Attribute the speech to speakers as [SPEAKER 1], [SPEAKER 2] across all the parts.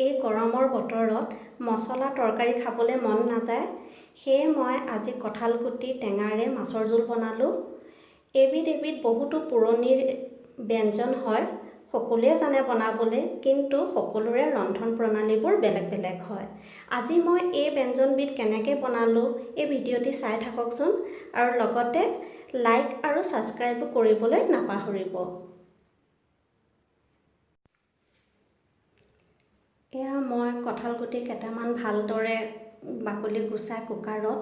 [SPEAKER 1] এই গৰমৰ বতৰত মছলা তৰকাৰী খাবলৈ মন নাযায়। সেয়ে মই আজি কঁঠালগুটি টেঙাৰে মাছৰ জোল বনালোঁ। এবিধ বহুতো পুৰণি ব্যঞ্জন হয়, সকলোৱে জানে বনাবলৈ, কিন্তু সকলোৰে ৰন্ধন প্ৰণালীবোৰ বেলেগ বেলেগ হয়। আজি মই এই ব্যঞ্জনবিধ কেনেকৈ বনালোঁ এই ভিডিঅ'টি চাই থাককচোন, আৰু লগতে লাইক আৰু ছাবস্ক্ৰাইবো কৰিবলৈ নাপাহৰিব। এয়া মই কঁঠালগুটি কেইটামান ভালদৰে বাকলি গুচাই কুকাৰত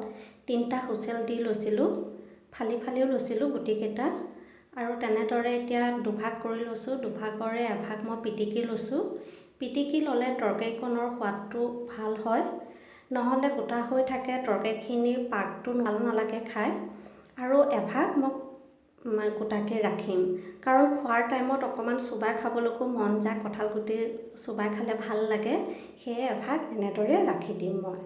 [SPEAKER 1] 3টা হুইচেল দি লৈছিলোঁ, ফালিও লৈছিলোঁ গুটিকেইটা, আৰু তেনেদৰে এতিয়া দুভাগ কৰি লৈছোঁ। দুভাগৰে এভাগ মই পিটিকি লৈছোঁ। পিটিকি ল'লে তৰকাৰীখনৰ সোৱাদটো ভাল হয়, নহ'লে গোটা হৈ থাকে, তৰকাৰীখিনিৰ পাকটো ভাল নালাগে খাই। আৰু এভাগ মই গোটাকৈ ৰাখিম, কাৰণ খোৱাৰ টাইমত অকণমান চোবাই খাবলৈকো মন যায়, কঁঠালগুটি চোবাই খালে ভাল লাগে, সেয়ে এভাগ এনেদৰে ৰাখি দিম মই।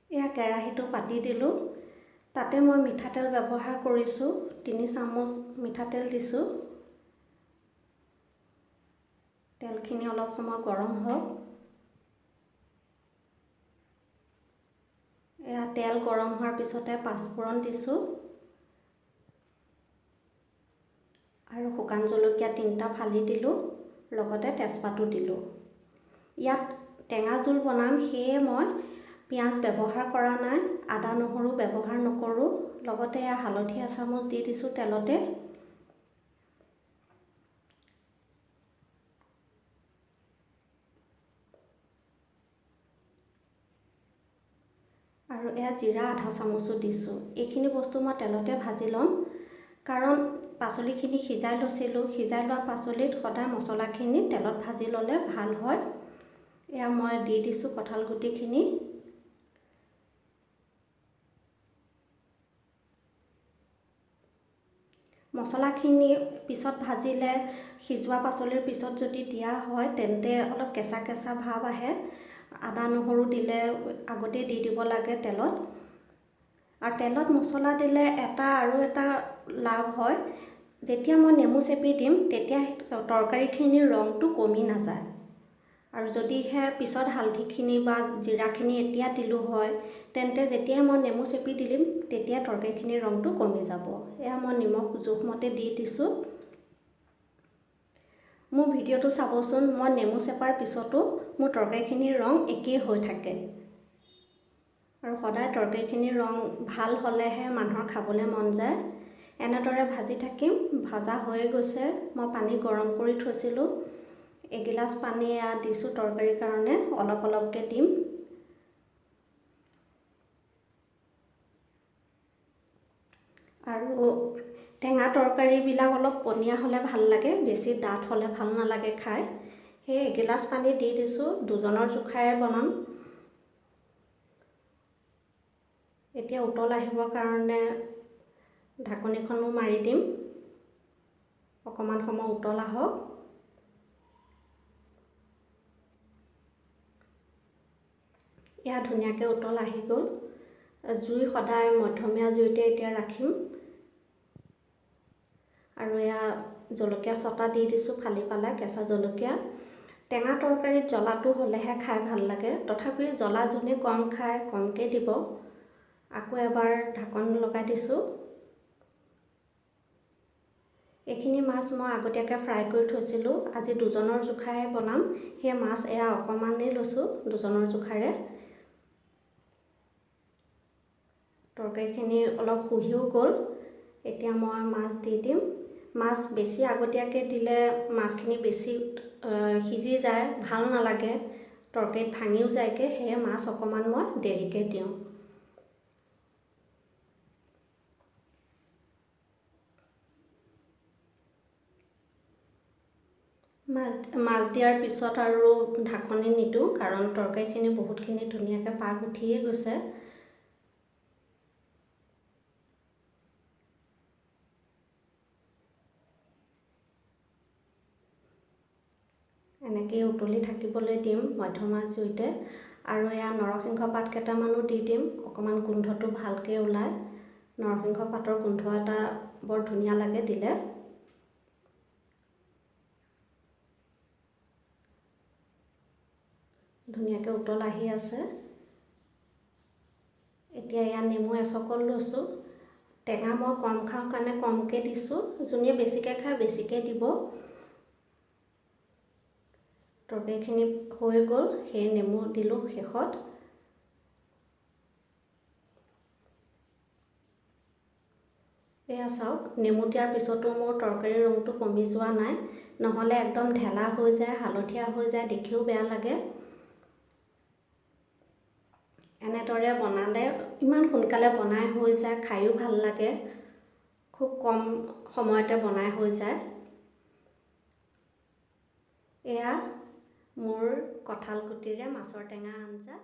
[SPEAKER 1] এয়া কেৰাহীটো পাতি দিলোঁ, তাতে মই মিঠাতেল ব্যৱহাৰ কৰিছোঁ, 3 চামুচ মিঠাতেল দিছোঁ। তেলখিনি অলপ সময় গৰম হওক। এয়া তেল গৰম হোৱাৰ পিছতে পাঁচফোৰণ দিছোঁ, আৰু শুকান জলকীয়া 3টা ফালি দিলোঁ, লগতে তেজপাতো দিলোঁ। ইয়াত টেঙা জোল বনাম, সেয়ে মই পিঁয়াজ ব্যৱহাৰ কৰা নাই, আদা নহৰু ব্যৱহাৰ নকৰোঁ। লগতে এয়া হালধি এচামুচ দি দিছোঁ তেলতে। আৰু এয়া জিৰা আধা চামুচো দিছোঁ। এইখিনি বস্তু মই তেলতে ভাজি ল'ম, কাৰণ পাচলিখিনি সিজাই লৈছিলোঁ। সিজাই লোৱা পাচলিত সদায় মছলাখিনি তেলত ভাজি ল'লে ভাল হয়। এয়া মই দি দিছোঁ কঁঠালগুটিখিনি। মছলাখিনি পিছত ভাজিলে, সিজোৱা পাচলিৰ পিছত যদি দিয়া হয়, তেন্তে অলপ কেঁচা কেঁচা ভাৱ আহে। আদা নহৰু দিলে আগতেই দি দিব লাগে তেলত। আৰু তেলত মছলা দিলে আৰু এটা লাভ হয়, যেতিয়া মই নেমু চেপি দিম তেতিয়া তৰকাৰীখিনিৰ ৰংটো কমি নাযায়। আৰু যদিহে পিছত হালধিখিনি বা জিৰাখিনি এতিয়া দিলোঁ হয়, তেন্তে যেতিয়াই মই নেমু চেপি দিম তেতিয়া তৰকাৰীখিনিৰ ৰংটো কমি যাব। এয়া মই নিমখ জোখমতে দি দিছোঁ। মোৰ ভিডিঅ'টো চাবচোন, মই নেমু চেপাৰ পিছতো মোৰ তৰকাৰীখিনিৰ ৰং একেই হৈ থাকে। আৰু সদায় তৰকাৰীখিনিৰ ৰং ভাল হ'লেহে মানুহৰ খাবলৈ মন যায়। এনেদৰে ভাজি থাকিম। ভজা হৈ গৈছে, মই পানী গৰম কৰি থৈছিলোঁ। এগিলাচ পানী এয়া দিছোঁ তৰকাৰীৰ কাৰণে, অলপ অলপকৈ দিম। আৰু টেঙা তৰকাৰীবিলাক অলপ পনীয়া হ'লে ভাল লাগে, বেছি ডাঠ হ'লে ভাল নালাগে খাই। সেই এগিলাচ পানী দি দিছোঁ, 2জনৰ জোখাৰে বনাম। এতিয়া উতল আহিবৰ কাৰণে ঢাকনিখনো মাৰি দিম, অকণমান সময় উতল আহক। এয়া ধুনীয়াকৈ উতল আহি গ'ল। জুই সদায় মধ্যমীয়া জুইতে এতিয়া ৰাখিম। আৰু এয়া জলকীয়া ছটা দি দিছোঁ ফালি পেলাই, কেঁচা জলকীয়া। টেঙা তৰকাৰীত জ্বলাটো হ'লেহে খাই ভাল লাগে, তথাপি জ্বলা যোনে কম খায় কমকৈ দিব। আকৌ এবাৰ ঢাকন লগাই দিছোঁ। এইখিনি মাছ মই আগতীয়াকৈ ফ্ৰাই কৰি থৈছিলোঁ। আজি 2জনৰ জোখাৰে বনাম, সেই মাছ এয়া অকণমানেই লৈছোঁ 2জনৰ জোখাৰে। তৰকাৰীখিনি অলপ শুহিও গ'ল, এতিয়া মই মাছ দি দিম। মাছ বেছি আগতীয়াকৈ দিলে মাছখিনি বেছি সিজি যায়, ভাল নালাগে, তৰকাৰীত ভাঙিও যায়গৈ, সেয়ে মাছ অকণমান মই দেৰিকৈ দিওঁ। মাছ দিয়াৰ পিছত আৰু ঢাকনি নিদিওঁ, কাৰণ তৰকাৰীখিনি বহুতখিনি ধুনীয়াকৈ পাক উঠিয়ে গৈছে। এনেকৈ উতলি থাকিবলৈ দিম মধ্যমীয়া জুইতে। আৰু এয়া নৰসিংহ পাত কেইটামানো দি দিম, অকণমান গোন্ধটো ভালকৈ ওলায়। নৰসিংহ পাতৰ গোন্ধ এটা বৰ ধুনীয়া লাগে দিলে। ধুনীয়াকৈ উতল আহি আছে। এতিয়া ইয়াত নেমু এচকল লৈছোঁ। টেঙা মই কম খাওঁ কাৰণে কমকৈ দিছোঁ, যোনে বেছিকৈ খায় বেছিকৈ দিব। তৰকাৰীখিনি হৈ গ'ল, সেই নেমু দিলোঁ শেষত। এয়া চাওক, নেমু দিয়াৰ পিছতো মোৰ তৰকাৰীৰ ৰংটো কমি যোৱা নাই, নহ'লে একদম ঢেলা হৈ যায়, হালধীয়া হৈ যায়, দেখিও বেয়া লাগে। এনেদৰে বনালে ইমান সোনকালে বনাই হৈ যায়, খায়ো ভাল লাগে, খুব কম সময়তে বনাই হৈ যায়। এয়া মোৰ কঁঠাল গুটিৰে মাছৰ টেঙা আঞ্জা।